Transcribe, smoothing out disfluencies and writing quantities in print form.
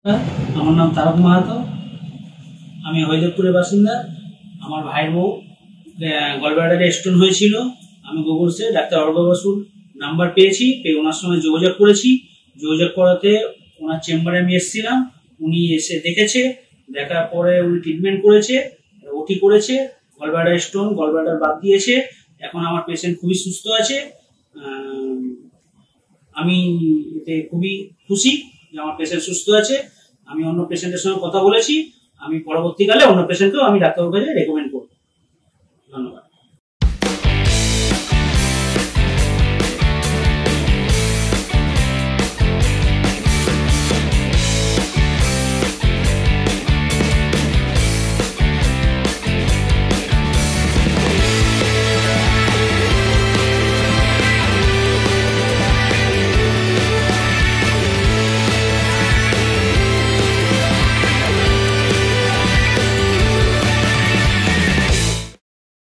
আমার নাম তারক মাহাতো। আমি হরিদেবপুরের বাসিন্দা। আমার ভাইয়ের বউ গলব্লাডারে স্টোন হয়েছিল। আমি গোগলসে ডাক্তার অর্ঘ্য বসুর নাম্বার পেয়েছি, পেয়ে ওনার সঙ্গে যোগাযোগ করেছি। যোগাযোগ করাতে ওনার চেম্বারে আমি এসেছিলাম। উনি এসে দেখেছে, দেখার পরে উনি ট্রিটমেন্ট করেছে, ওটি করেছে, গলব্লাডার স্টোন গলব্লাডার বাদ দিয়েছে। এখন আমার পেশেন্ট খুবই সুস্থ আছে। আমি এতে খুবই খুশি যে আমার পেশেন্ট সুস্থ আছে। আমি অন্য পেশেন্টের সঙ্গে কথা বলেছি, আমি পরবর্তীকালে অন্য পেশেন্টকেও আমি ডাক্তারের কাছে রেকমেন্ড করব।